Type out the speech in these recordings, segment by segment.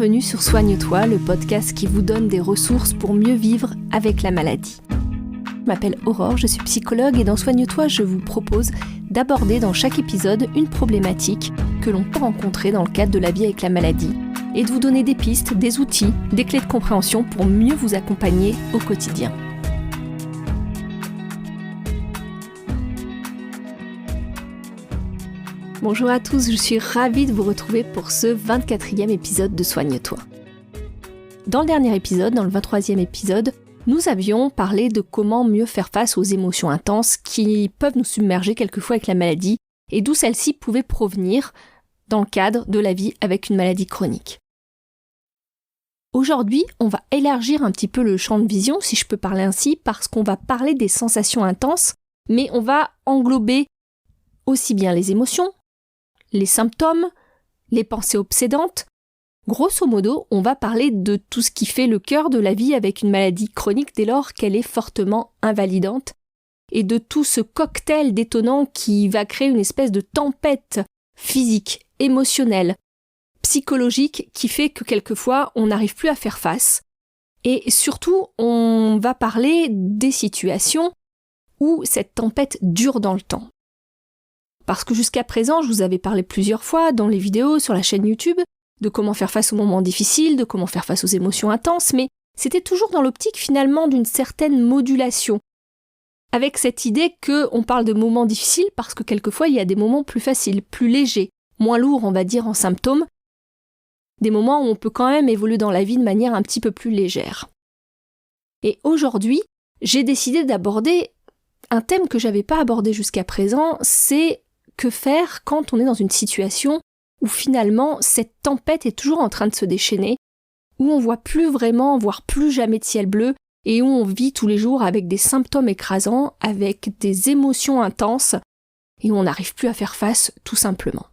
Bienvenue sur Soigne-toi, le podcast qui vous donne des ressources pour mieux vivre avec la maladie. Je m'appelle Aurore, je suis psychologue et dans Soigne-toi, je vous propose d'aborder dans chaque épisode une problématique que l'on peut rencontrer dans le cadre de la vie avec la maladie et de vous donner des pistes, des outils, des clés de compréhension pour mieux vous accompagner au quotidien. Bonjour à tous, je suis ravie de vous retrouver pour ce 24e épisode de Soigne-toi. Dans le dernier épisode, dans le 23e épisode, nous avions parlé de comment mieux faire face aux émotions intenses qui peuvent nous submerger quelquefois avec la maladie et d'où celles-ci pouvaient provenir dans le cadre de la vie avec une maladie chronique. Aujourd'hui, on va élargir un petit peu le champ de vision, si je peux parler ainsi, parce qu'on va parler des sensations intenses, mais on va englober aussi bien les émotions, les symptômes, les pensées obsédantes. Grosso modo, on va parler de tout ce qui fait le cœur de la vie avec une maladie chronique dès lors qu'elle est fortement invalidante et de tout ce cocktail détonnant qui va créer une espèce de tempête physique, émotionnelle, psychologique qui fait que quelquefois on n'arrive plus à faire face. Et surtout, on va parler des situations où cette tempête dure dans le temps. Parce que jusqu'à présent, je vous avais parlé plusieurs fois dans les vidéos sur la chaîne YouTube de comment faire face aux moments difficiles, de comment faire face aux émotions intenses, mais c'était toujours dans l'optique finalement d'une certaine modulation. Avec cette idée qu'on parle de moments difficiles parce que quelquefois il y a des moments plus faciles, plus légers, moins lourds on va dire en symptômes, des moments où on peut quand même évoluer dans la vie de manière un petit peu plus légère. Et aujourd'hui, j'ai décidé d'aborder un thème que j'avais pas abordé jusqu'à présent, c'est que faire quand on est dans une situation où finalement cette tempête est toujours en train de se déchaîner, où on voit plus vraiment, voire plus jamais de ciel bleu, et où on vit tous les jours avec des symptômes écrasants, avec des émotions intenses, et où on n'arrive plus à faire face tout simplement.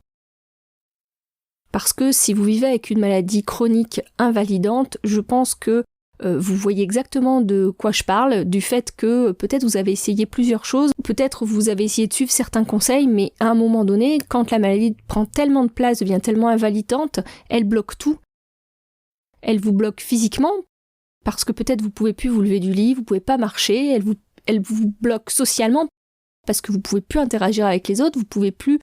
Parce que si vous vivez avec une maladie chronique invalidante, je pense que vous voyez exactement de quoi je parle, du fait que peut-être vous avez essayé plusieurs choses, peut-être vous avez essayé de suivre certains conseils, mais à un moment donné, quand la maladie prend tellement de place, devient tellement invalidante, elle bloque tout. Elle vous bloque physiquement, parce que peut-être vous pouvez plus vous lever du lit, vous pouvez pas marcher, elle vous bloque socialement, parce que vous pouvez plus interagir avec les autres, vous pouvez plus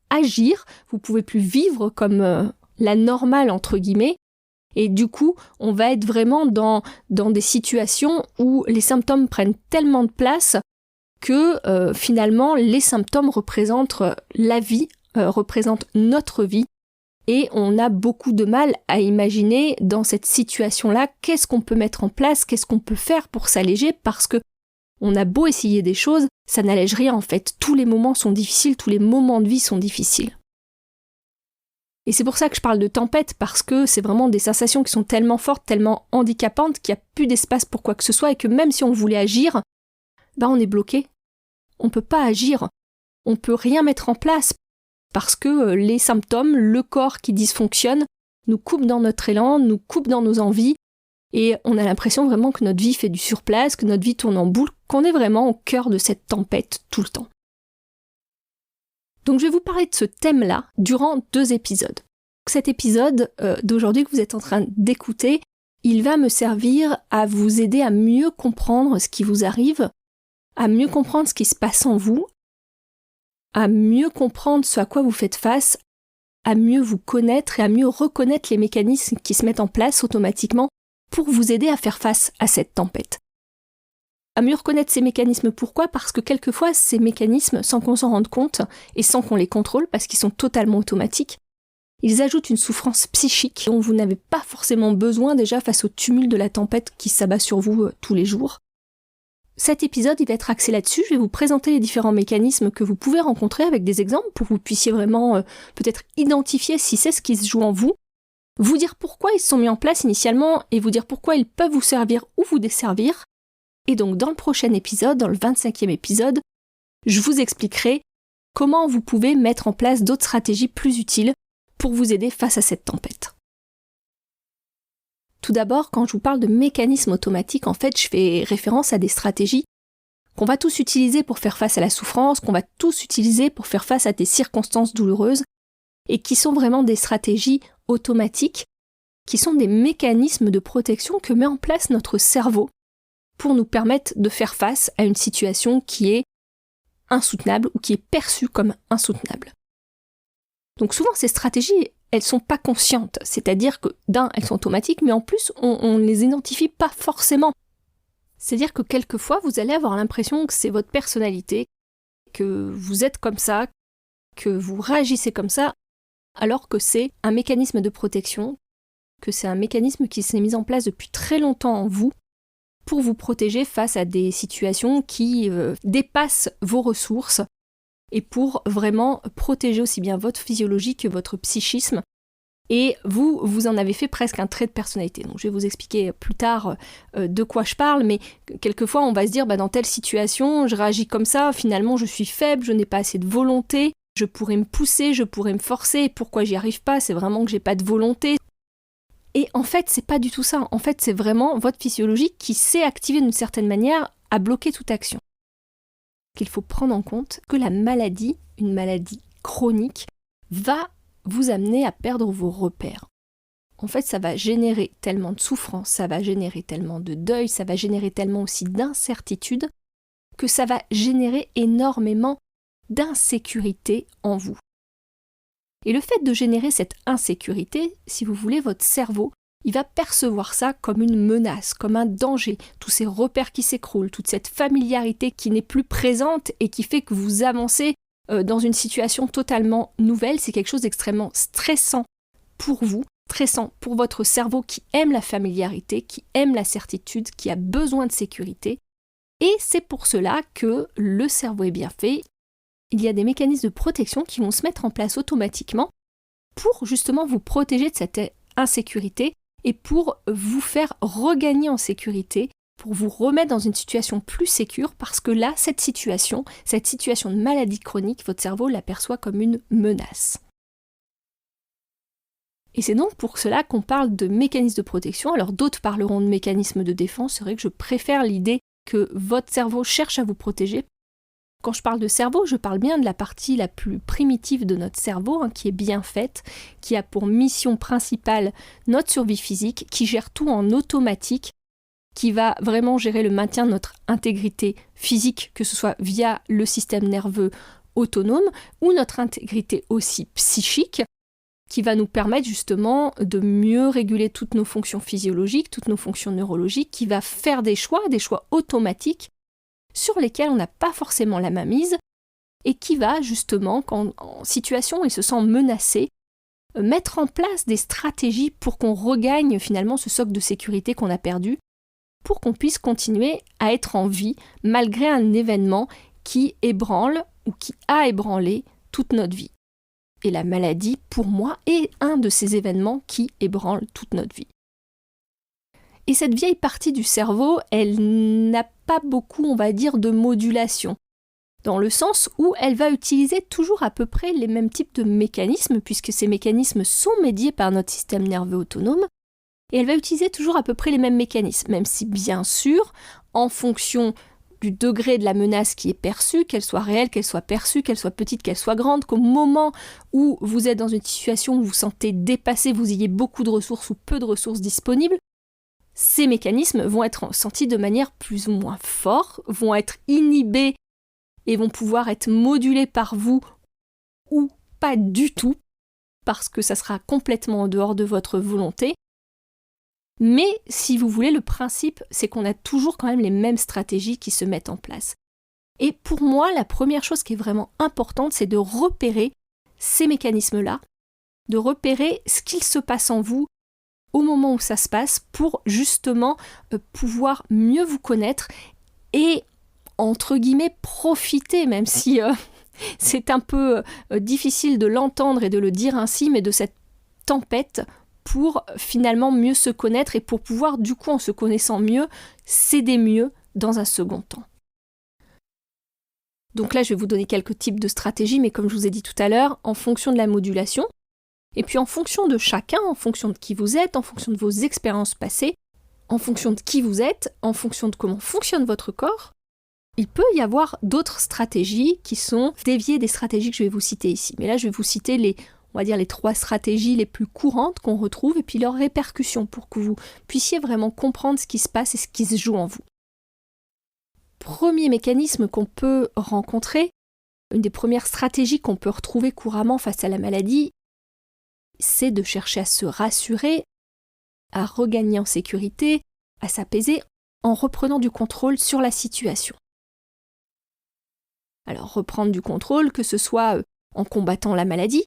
agir, vous pouvez plus vivre comme la normale entre guillemets, et du coup, on va être vraiment dans des situations où les symptômes prennent tellement de place que finalement, les symptômes représentent la vie, représentent notre vie. Et on a beaucoup de mal à imaginer dans cette situation-là qu'est-ce qu'on peut mettre en place, qu'est-ce qu'on peut faire pour s'alléger, parce que on a beau essayer des choses, ça n'allège rien en fait. Tous les moments sont difficiles, tous les moments de vie sont difficiles. Et c'est pour ça que je parle de tempête, parce que c'est vraiment des sensations qui sont tellement fortes, tellement handicapantes, qu'il n'y a plus d'espace pour quoi que ce soit, et que même si on voulait agir, on est bloqué. On ne peut pas agir, on ne peut rien mettre en place, parce que les symptômes, le corps qui dysfonctionne, nous coupe dans notre élan, nous coupe dans nos envies, et on a l'impression vraiment que notre vie fait du surplace, que notre vie tourne en boule, qu'on est vraiment au cœur de cette tempête tout le temps. Donc je vais vous parler de ce thème-là durant 2 épisodes. Cet épisode d'aujourd'hui que vous êtes en train d'écouter, il va me servir à vous aider à mieux comprendre ce qui vous arrive, à mieux comprendre ce qui se passe en vous, à mieux comprendre ce à quoi vous faites face, à mieux vous connaître et à mieux reconnaître les mécanismes qui se mettent en place automatiquement pour vous aider à faire face à cette tempête. À mieux reconnaître ces mécanismes, pourquoi ? Parce que quelquefois, ces mécanismes, sans qu'on s'en rende compte et sans qu'on les contrôle, parce qu'ils sont totalement automatiques, ils ajoutent une souffrance psychique dont vous n'avez pas forcément besoin déjà face au tumulte de la tempête qui s'abat sur vous tous les jours. Cet épisode, il va être axé là-dessus. Je vais vous présenter les différents mécanismes que vous pouvez rencontrer avec des exemples pour que vous puissiez vraiment peut-être identifier si c'est ce qui se joue en vous, vous dire pourquoi ils se sont mis en place initialement et vous dire pourquoi ils peuvent vous servir ou vous desservir. Et donc dans le prochain épisode, dans le 25e épisode, je vous expliquerai comment vous pouvez mettre en place d'autres stratégies plus utiles pour vous aider face à cette tempête. Tout d'abord, quand je vous parle de mécanismes automatiques, en fait, je fais référence à des stratégies qu'on va tous utiliser pour faire face à la souffrance, qu'on va tous utiliser pour faire face à des circonstances douloureuses, et qui sont vraiment des stratégies automatiques qui sont des mécanismes de protection que met en place notre cerveau pour nous permettre de faire face à une situation qui est insoutenable ou qui est perçue comme insoutenable. Donc souvent ces stratégies, elles sont pas conscientes, c'est-à-dire que elles sont automatiques, mais en plus on ne les identifie pas forcément. C'est-à-dire que quelquefois vous allez avoir l'impression que c'est votre personnalité, que vous êtes comme ça, que vous réagissez comme ça, alors que c'est un mécanisme de protection, que c'est un mécanisme qui s'est mis en place depuis très longtemps en vous pour vous protéger face à des situations qui dépassent vos ressources et pour vraiment protéger aussi bien votre physiologie que votre psychisme. Et vous en avez fait presque un trait de personnalité. Donc je vais vous expliquer plus tard de quoi je parle, mais quelquefois on va se dire dans telle situation, je réagis comme ça, finalement je suis faible, je n'ai pas assez de volonté, je pourrais me pousser, je pourrais me forcer, et pourquoi j'y arrive pas, c'est vraiment que j'ai pas de volonté. Et en fait, c'est pas du tout ça. En fait, c'est vraiment votre physiologie qui s'est activée d'une certaine manière à bloquer toute action. Qu'il faut prendre en compte que la maladie, une maladie chronique, va vous amener à perdre vos repères. En fait, ça va générer tellement de souffrance, ça va générer tellement de deuil, ça va générer tellement aussi d'incertitude que ça va générer énormément d'insécurité en vous. Et le fait de générer cette insécurité, si vous voulez, votre cerveau, il va percevoir ça comme une menace, comme un danger, tous ces repères qui s'écroulent, toute cette familiarité qui n'est plus présente et qui fait que vous avancez dans une situation totalement nouvelle. C'est quelque chose d'extrêmement stressant pour vous, stressant pour votre cerveau qui aime la familiarité, qui aime la certitude, qui a besoin de sécurité. Et c'est pour cela que le cerveau est bien fait. Il y a des mécanismes de protection qui vont se mettre en place automatiquement pour justement vous protéger de cette insécurité et pour vous faire regagner en sécurité, pour vous remettre dans une situation plus sécure, parce que là, cette situation de maladie chronique, votre cerveau l'aperçoit comme une menace. Et c'est donc pour cela qu'on parle de mécanismes de protection. Alors d'autres parleront de mécanismes de défense. C'est vrai que je préfère l'idée que votre cerveau cherche à vous protéger. Quand je parle de cerveau, je parle bien de la partie la plus primitive de notre cerveau, qui est bien faite, qui a pour mission principale notre survie physique, qui gère tout en automatique, qui va vraiment gérer le maintien de notre intégrité physique, que ce soit via le système nerveux autonome, ou notre intégrité aussi psychique, qui va nous permettre justement de mieux réguler toutes nos fonctions physiologiques, toutes nos fonctions neurologiques, qui va faire des choix automatiques, sur lesquels on n'a pas forcément la main mise, et qui va justement, quand en situation où il se sent menacé, mettre en place des stratégies pour qu'on regagne finalement ce socle de sécurité qu'on a perdu, pour qu'on puisse continuer à être en vie malgré un événement qui ébranle ou qui a ébranlé toute notre vie. Et la maladie, pour moi, est un de ces événements qui ébranle toute notre vie. Et cette vieille partie du cerveau, elle n'a pas beaucoup, on va dire, de modulation, dans le sens où elle va utiliser toujours à peu près les mêmes types de mécanismes, puisque ces mécanismes sont médiés par notre système nerveux autonome, et elle va utiliser toujours à peu près les mêmes mécanismes, même si bien sûr, en fonction du degré de la menace qui est perçue, qu'elle soit réelle, qu'elle soit perçue, qu'elle soit petite, qu'elle soit grande, qu'au moment où vous êtes dans une situation où vous vous sentez dépassé, vous ayez beaucoup de ressources ou peu de ressources disponibles, ces mécanismes vont être sentis de manière plus ou moins forte, vont être inhibés et vont pouvoir être modulés par vous ou pas du tout, parce que ça sera complètement en dehors de votre volonté. Mais si vous voulez, le principe, c'est qu'on a toujours quand même les mêmes stratégies qui se mettent en place. Et pour moi, la première chose qui est vraiment importante, c'est de repérer ces mécanismes-là, de repérer ce qu'il se passe en vous au moment où ça se passe pour justement pouvoir mieux vous connaître et, entre guillemets, profiter, même si c'est un peu difficile de l'entendre et de le dire ainsi, mais de cette tempête pour finalement mieux se connaître et pour pouvoir, du coup, en se connaissant mieux, s'aider mieux dans un second temps. Donc là, je vais vous donner quelques types de stratégies, mais comme je vous ai dit tout à l'heure, en fonction de la modulation, et puis en fonction de chacun, en fonction de qui vous êtes, en fonction de vos expériences passées, en fonction de qui vous êtes, en fonction de comment fonctionne votre corps, il peut y avoir d'autres stratégies qui sont déviées des stratégies que je vais vous citer ici. Mais là, je vais vous citer on va dire les 3 stratégies les plus courantes qu'on retrouve et puis leurs répercussions pour que vous puissiez vraiment comprendre ce qui se passe et ce qui se joue en vous. Premier mécanisme qu'on peut rencontrer, une des premières stratégies qu'on peut retrouver couramment face à la maladie, c'est de chercher à se rassurer, à regagner en sécurité, à s'apaiser en reprenant du contrôle sur la situation. Alors reprendre du contrôle, que ce soit en combattant la maladie,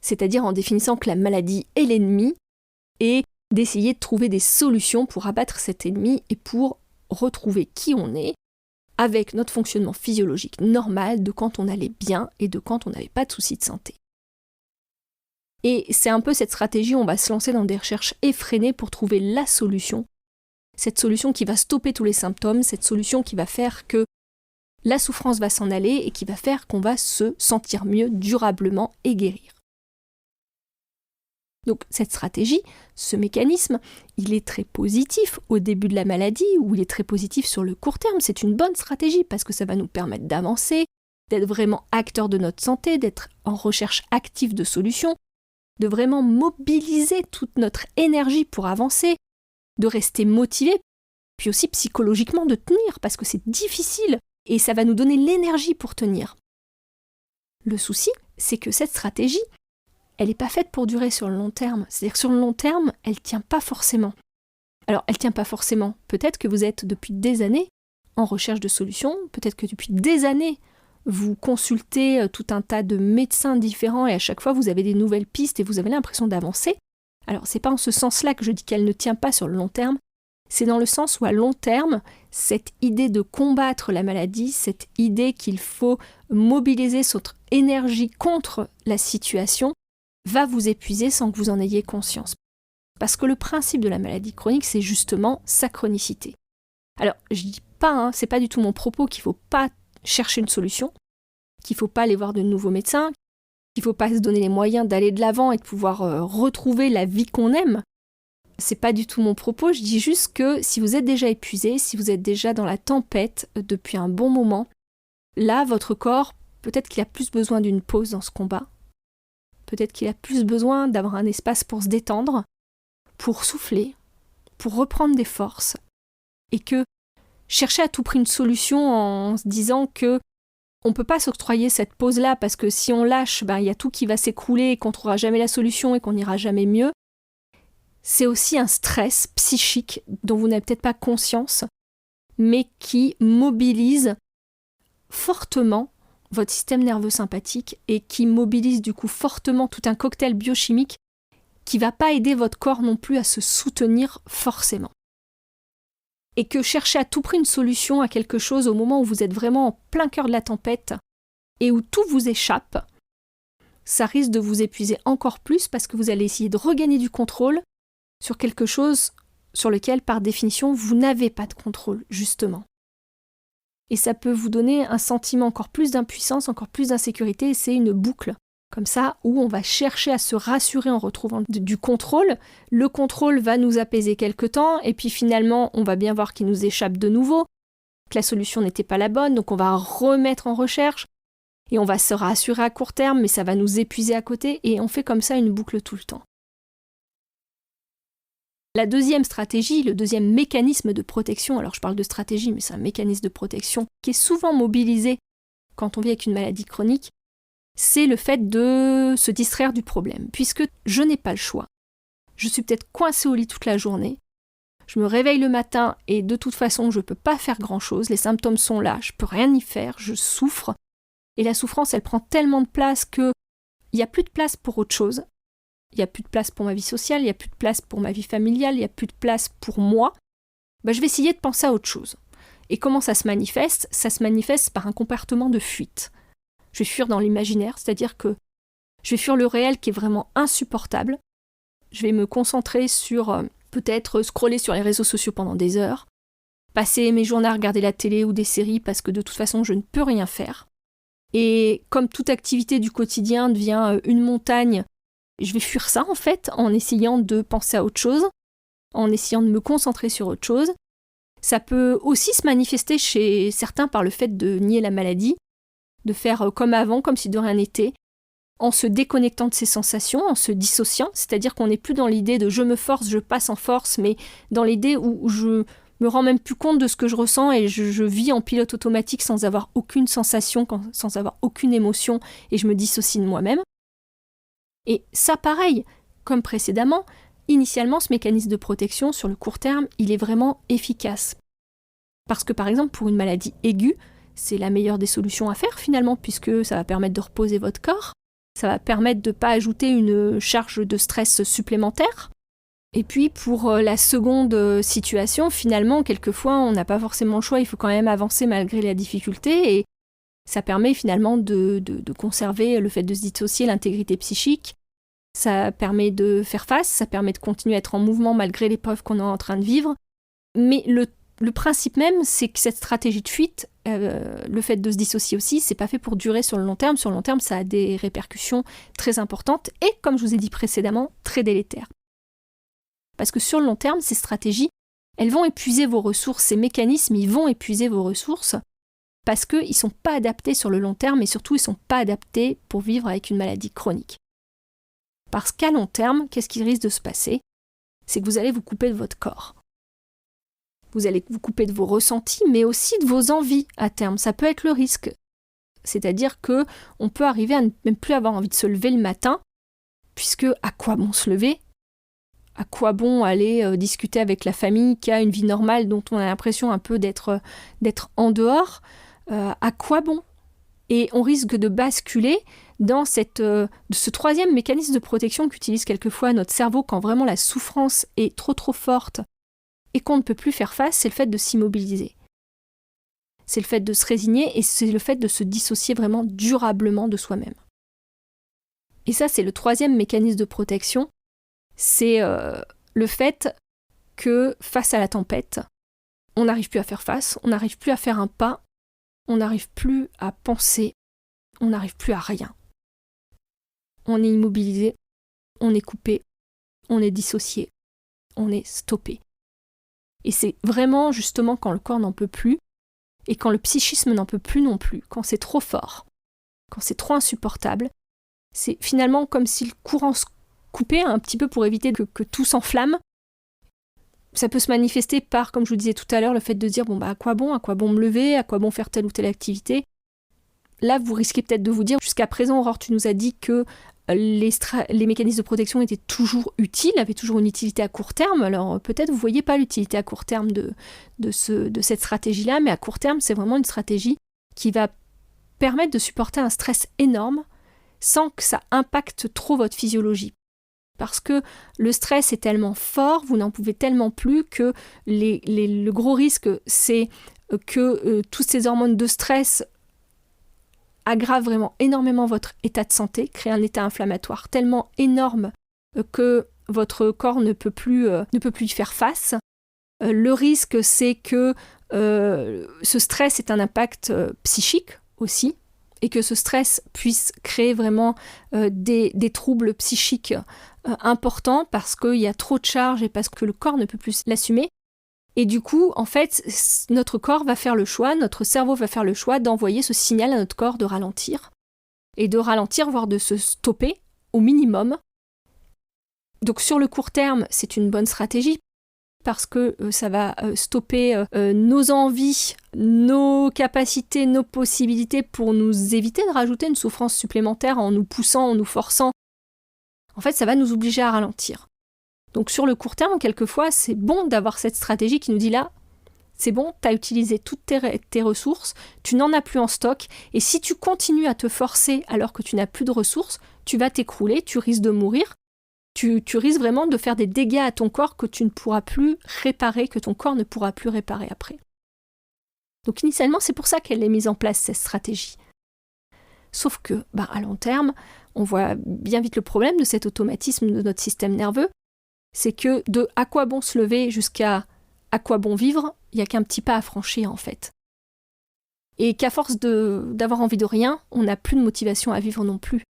c'est-à-dire en définissant que la maladie est l'ennemi, et d'essayer de trouver des solutions pour abattre cet ennemi et pour retrouver qui on est, avec notre fonctionnement physiologique normal de quand on allait bien et de quand on n'avait pas de soucis de santé. Et c'est un peu cette stratégie, on va se lancer dans des recherches effrénées pour trouver la solution. Cette solution qui va stopper tous les symptômes, cette solution qui va faire que la souffrance va s'en aller et qui va faire qu'on va se sentir mieux durablement et guérir. Donc cette stratégie, ce mécanisme, il est très positif au début de la maladie ou il est très positif sur le court terme. C'est une bonne stratégie parce que ça va nous permettre d'avancer, d'être vraiment acteur de notre santé, d'être en recherche active de solutions, de vraiment mobiliser toute notre énergie pour avancer, de rester motivé, puis aussi psychologiquement de tenir parce que c'est difficile et ça va nous donner l'énergie pour tenir. Le souci, c'est que cette stratégie, elle n'est pas faite pour durer sur le long terme. C'est-à-dire que sur le long terme, elle ne tient pas forcément. Alors, elle ne tient pas forcément. Peut-être que vous êtes depuis des années en recherche de solutions, peut-être que depuis des années, vous consultez tout un tas de médecins différents et à chaque fois, vous avez des nouvelles pistes et vous avez l'impression d'avancer. Alors, c'est pas en ce sens-là que je dis qu'elle ne tient pas sur le long terme, c'est dans le sens où à long terme, cette idée de combattre la maladie, cette idée qu'il faut mobiliser votre énergie contre la situation, va vous épuiser sans que vous en ayez conscience. Parce que le principe de la maladie chronique, c'est justement sa chronicité. Alors, je dis pas, c'est pas du tout mon propos qu'il faut pas chercher une solution, qu'il faut pas aller voir de nouveaux médecins, qu'il faut pas se donner les moyens d'aller de l'avant et de pouvoir retrouver la vie qu'on aime. C'est pas du tout mon propos, je dis juste que si vous êtes déjà épuisé, si vous êtes déjà dans la tempête depuis un bon moment, là, votre corps, peut-être qu'il a plus besoin d'une pause dans ce combat. Peut-être qu'il a plus besoin d'avoir un espace pour se détendre, pour souffler, pour reprendre des forces, et que chercher à tout prix une solution en se disant que on ne peut pas s'octroyer cette pause-là parce que si on lâche, il y a tout qui va s'écrouler et qu'on ne trouvera jamais la solution et qu'on n'ira jamais mieux. C'est aussi un stress psychique dont vous n'avez peut-être pas conscience, mais qui mobilise fortement votre système nerveux sympathique et qui mobilise du coup fortement tout un cocktail biochimique qui ne va pas aider votre corps non plus à se soutenir forcément. Et que chercher à tout prix une solution à quelque chose au moment où vous êtes vraiment en plein cœur de la tempête et où tout vous échappe, ça risque de vous épuiser encore plus parce que vous allez essayer de regagner du contrôle sur quelque chose sur lequel, par définition, vous n'avez pas de contrôle, justement. Et ça peut vous donner un sentiment encore plus d'impuissance, encore plus d'insécurité, et c'est une boucle, comme ça, où on va chercher à se rassurer en retrouvant du contrôle. Le contrôle va nous apaiser quelque temps, et puis finalement, on va bien voir qu'il nous échappe de nouveau, que la solution n'était pas la bonne, donc on va remettre en recherche, et on va se rassurer à court terme, mais ça va nous épuiser à côté, et on fait comme ça une boucle tout le temps. La deuxième stratégie, le deuxième mécanisme de protection, alors je parle de stratégie, mais c'est un mécanisme de protection qui est souvent mobilisé quand on vit avec une maladie chronique, c'est le fait de se distraire du problème, puisque je n'ai pas le choix. Je suis peut-être coincée au lit toute la journée, je me réveille le matin et de toute façon je ne peux pas faire grand-chose, les symptômes sont là, je ne peux rien y faire, je souffre, et la souffrance elle prend tellement de place qu'il n'y a plus de place pour autre chose. Il n'y a plus de place pour ma vie sociale, il n'y a plus de place pour ma vie familiale, il n'y a plus de place pour moi, je vais essayer de penser à autre chose. Et comment ça se manifeste ? Ça se manifeste par un comportement de fuite. Je vais fuir dans l'imaginaire, c'est-à-dire que je vais fuir le réel qui est vraiment insupportable. Je vais me concentrer sur peut-être scroller sur les réseaux sociaux pendant des heures, passer mes journées à regarder la télé ou des séries parce que de toute façon je ne peux rien faire. Et comme toute activité du quotidien devient une montagne, je vais fuir ça en fait en essayant de penser à autre chose, en essayant de me concentrer sur autre chose. Ça peut aussi se manifester chez certains par le fait de nier la maladie, de faire comme avant, comme si de rien n'était, en se déconnectant de ses sensations, en se dissociant, c'est-à-dire qu'on n'est plus dans l'idée de je me force, je passe en force, mais dans l'idée où je me rends même plus compte de ce que je ressens et je vis en pilote automatique sans avoir aucune sensation, sans avoir aucune émotion, et je me dissocie de moi-même. Et ça, pareil, comme précédemment, initialement, ce mécanisme de protection sur le court terme, il est vraiment efficace. Parce que par exemple, pour une maladie aiguë, c'est la meilleure des solutions à faire finalement, puisque ça va permettre de reposer votre corps, ça va permettre de ne pas ajouter une charge de stress supplémentaire. Et puis pour la seconde situation, finalement, quelquefois, on n'a pas forcément le choix, il faut quand même avancer malgré la difficulté, et ça permet finalement de conserver le fait de se dissocier, l'intégrité psychique, ça permet de faire face, ça permet de continuer à être en mouvement malgré l'épreuve qu'on est en train de vivre, mais le principe même, c'est que cette stratégie de fuite, le fait de se dissocier aussi, c'est pas fait pour durer sur le long terme. Sur le long terme, ça a des répercussions très importantes et, comme je vous ai dit précédemment, très délétères. Parce que sur le long terme, ces stratégies, elles vont épuiser vos ressources, ces mécanismes, ils vont épuiser vos ressources parce qu'ils ne sont pas adaptés sur le long terme et surtout, ils ne sont pas adaptés pour vivre avec une maladie chronique. Parce qu'à long terme, qu'est-ce qui risque de se passer? C'est que vous allez vous couper de votre corps. Vous allez vous couper de vos ressentis, mais aussi de vos envies à terme. Ça peut être le risque. C'est-à-dire qu'on peut arriver à ne même plus avoir envie de se lever le matin, puisque à quoi bon se lever? À quoi bon aller discuter avec la famille qui a une vie normale dont on a l'impression un peu d'être en dehors? À quoi bon? Et on risque de basculer dans ce troisième mécanisme de protection qu'utilise quelquefois notre cerveau quand vraiment la souffrance est trop forte et qu'on ne peut plus faire face, c'est le fait de s'immobiliser. C'est le fait de se résigner et c'est le fait de se dissocier vraiment durablement de soi-même. Et ça, c'est le troisième mécanisme de protection, c'est le fait que face à la tempête, on n'arrive plus à faire face, on n'arrive plus à faire un pas, on n'arrive plus à penser, on n'arrive plus à rien. On est immobilisé, on est coupé, on est dissocié, on est stoppé. Et c'est vraiment justement quand le corps n'en peut plus, et quand le psychisme n'en peut plus non plus, quand c'est trop fort, quand c'est trop insupportable, c'est finalement comme si le courant se coupait un petit peu pour éviter que tout s'enflamme. Ça peut se manifester par, comme je vous disais tout à l'heure, le fait de dire à quoi bon me lever, à quoi bon faire telle ou telle activité. Là, vous risquez peut-être de vous dire, jusqu'à présent, Aurore, tu nous as dit que les mécanismes de protection étaient toujours utiles, avaient toujours une utilité à court terme. Alors peut-être vous ne voyez pas l'utilité à court terme de cette stratégie-là, mais à court terme, c'est vraiment une stratégie qui va permettre de supporter un stress énorme sans que ça impacte trop votre physiologie. Parce que le stress est tellement fort, vous n'en pouvez tellement plus que le gros risque, c'est que toutes ces hormones de stress aggrave vraiment énormément votre état de santé, crée un état inflammatoire tellement énorme que votre corps ne peut plus y faire face. Le risque, c'est que ce stress ait un impact psychique aussi, et que ce stress puisse créer vraiment des troubles psychiques importants parce qu'il y a trop de charge et parce que le corps ne peut plus l'assumer. Et du coup, en fait, notre corps va faire le choix, notre cerveau va faire le choix d'envoyer ce signal à notre corps de ralentir. Et de ralentir, voire de se stopper au minimum. Donc sur le court terme, c'est une bonne stratégie parce que ça va stopper nos envies, nos capacités, nos possibilités pour nous éviter de rajouter une souffrance supplémentaire en nous poussant, en nous forçant. En fait, ça va nous obliger à ralentir. Donc sur le court terme, quelquefois, c'est bon d'avoir cette stratégie qui nous dit là, c'est bon, tu as utilisé toutes tes ressources, tu n'en as plus en stock, et si tu continues à te forcer alors que tu n'as plus de ressources, tu vas t'écrouler, tu risques de mourir, tu risques vraiment de faire des dégâts à ton corps que tu ne pourras plus réparer, que ton corps ne pourra plus réparer après. Donc initialement, c'est pour ça qu'elle est mise en place, cette stratégie. Sauf que, à long terme, on voit bien vite le problème de cet automatisme de notre système nerveux, c'est que de à quoi bon se lever jusqu'à à quoi bon vivre, il n'y a qu'un petit pas à franchir en fait. Et qu'à force d'avoir envie de rien, on n'a plus de motivation à vivre non plus.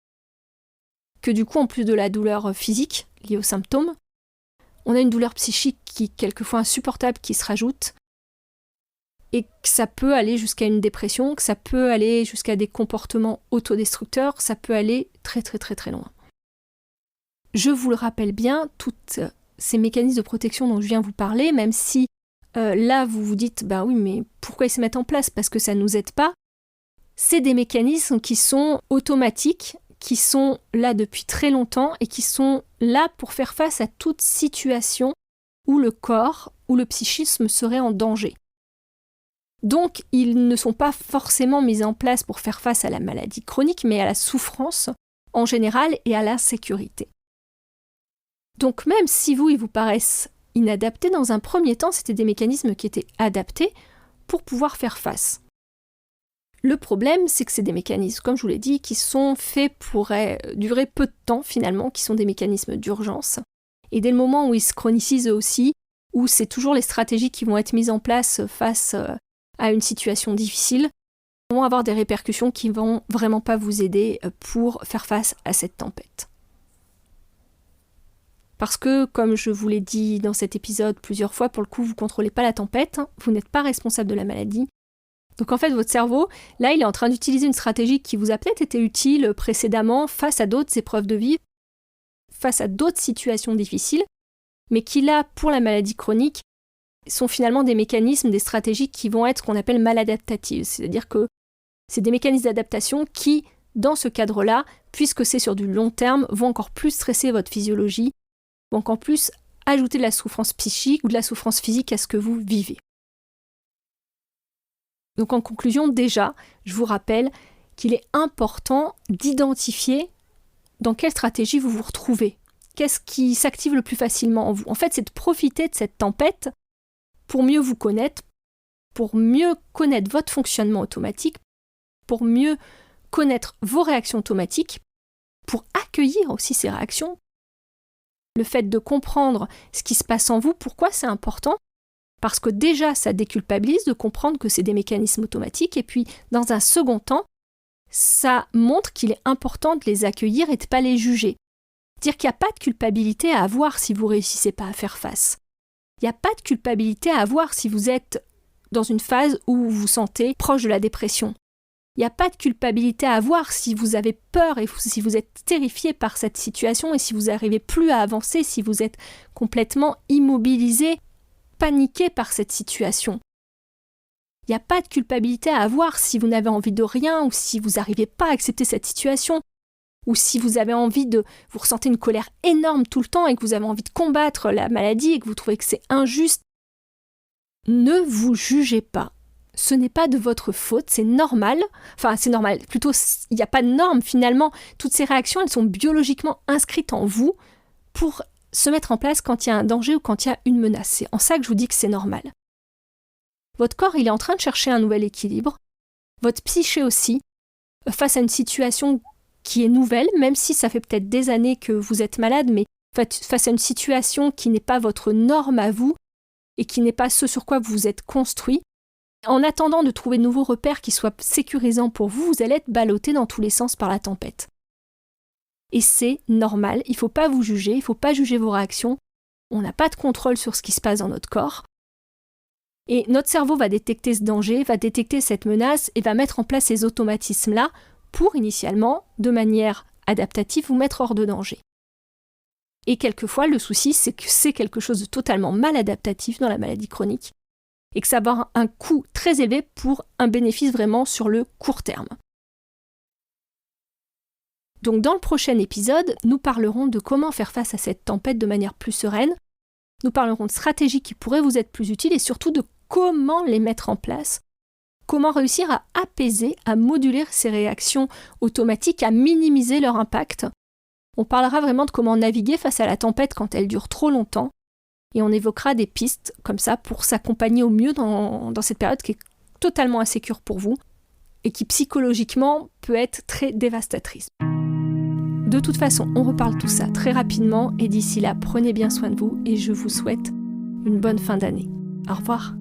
Que du coup, en plus de la douleur physique liée aux symptômes, on a une douleur psychique qui est quelquefois insupportable qui se rajoute. et que ça peut aller jusqu'à une dépression, que ça peut aller jusqu'à des comportements autodestructeurs, ça peut aller très très très très loin. Je vous le rappelle bien, toutes ces mécanismes de protection dont je viens vous parler, même si là vous vous dites bah oui mais pourquoi ils se mettent en place parce que ça ne nous aide pas, c'est des mécanismes qui sont automatiques, qui sont là depuis très longtemps et qui sont là pour faire face à toute situation où le corps ou le psychisme serait en danger. Donc ils ne sont pas forcément mis en place pour faire face à la maladie chronique mais à la souffrance en général et à l'insécurité. Donc même si ils vous paraissent inadaptés, dans un premier temps, c'était des mécanismes qui étaient adaptés pour pouvoir faire face. Le problème, c'est que c'est des mécanismes, comme je vous l'ai dit, qui sont faits pour durer peu de temps finalement, qui sont des mécanismes d'urgence. Et dès le moment où ils se chronicisent eux aussi, où c'est toujours les stratégies qui vont être mises en place face à une situation difficile, vont avoir des répercussions qui vont vraiment pas vous aider pour faire face à cette tempête. Parce que, comme je vous l'ai dit dans cet épisode plusieurs fois, pour le coup, vous ne contrôlez pas la tempête, vous n'êtes pas responsable de la maladie. Donc en fait, votre cerveau, là, il est en train d'utiliser une stratégie qui vous a peut-être été utile précédemment face à d'autres épreuves de vie, face à d'autres situations difficiles, mais qui là, pour la maladie chronique, sont finalement des mécanismes, des stratégies qui vont être ce qu'on appelle maladaptatives. C'est-à-dire que c'est des mécanismes d'adaptation qui, dans ce cadre-là, puisque c'est sur du long terme, vont encore plus stresser votre physiologie, vont encore plus ajouter de la souffrance psychique ou de la souffrance physique à ce que vous vivez. Donc en conclusion, déjà, je vous rappelle qu'il est important d'identifier dans quelle stratégie vous vous retrouvez. Qu'est-ce qui s'active le plus facilement en vous? En fait, c'est de profiter de cette tempête pour mieux vous connaître, pour mieux connaître votre fonctionnement automatique, pour mieux connaître vos réactions automatiques, pour accueillir aussi ces réactions. Le fait de comprendre ce qui se passe en vous, pourquoi c'est important? Parce que déjà, ça déculpabilise de comprendre que c'est des mécanismes automatiques. Et puis, dans un second temps, ça montre qu'il est important de les accueillir et de ne pas les juger. Dire qu'il n'y a pas de culpabilité à avoir si vous ne réussissez pas à faire face. Il n'y a pas de culpabilité à avoir si vous êtes dans une phase où vous vous sentez proche de la dépression. Il n'y a pas de culpabilité à avoir si vous avez peur et si vous êtes terrifié par cette situation et si vous n'arrivez plus à avancer, si vous êtes complètement immobilisé, paniqué par cette situation. Il n'y a pas de culpabilité à avoir si vous n'avez envie de rien ou si vous n'arrivez pas à accepter cette situation ou si vous avez envie vous ressentez une colère énorme tout le temps et que vous avez envie de combattre la maladie et que vous trouvez que c'est injuste. Ne vous jugez pas. Ce n'est pas de votre faute, c'est normal. Enfin, c'est normal. Plutôt, il n'y a pas de norme finalement. Toutes ces réactions, elles sont biologiquement inscrites en vous pour se mettre en place quand il y a un danger ou quand il y a une menace. C'est en ça que je vous dis que c'est normal. Votre corps, il est en train de chercher un nouvel équilibre. Votre psyché aussi, face à une situation qui est nouvelle, même si ça fait peut-être des années que vous êtes malade, mais face à une situation qui n'est pas votre norme à vous et qui n'est pas ce sur quoi vous vous êtes construit, en attendant de trouver de nouveaux repères qui soient sécurisants pour vous, vous allez être ballotté dans tous les sens par la tempête. Et c'est normal, il ne faut pas vous juger, il ne faut pas juger vos réactions. On n'a pas de contrôle sur ce qui se passe dans notre corps. Et notre cerveau va détecter ce danger, va détecter cette menace et va mettre en place ces automatismes-là pour initialement, de manière adaptative, vous mettre hors de danger. Et quelquefois, le souci, c'est que c'est quelque chose de totalement mal adaptatif dans la maladie chronique et que ça va avoir un coût très élevé pour un bénéfice vraiment sur le court terme. Donc dans le prochain épisode, nous parlerons de comment faire face à cette tempête de manière plus sereine, nous parlerons de stratégies qui pourraient vous être plus utiles et surtout de comment les mettre en place, comment réussir à apaiser, à moduler ces réactions automatiques, à minimiser leur impact. On parlera vraiment de comment naviguer face à la tempête quand elle dure trop longtemps, et on évoquera des pistes comme ça pour s'accompagner au mieux dans cette période qui est totalement insécure pour vous et qui psychologiquement peut être très dévastatrice. De toute façon, on reparle tout ça très rapidement et d'ici là, prenez bien soin de vous et je vous souhaite une bonne fin d'année. Au revoir.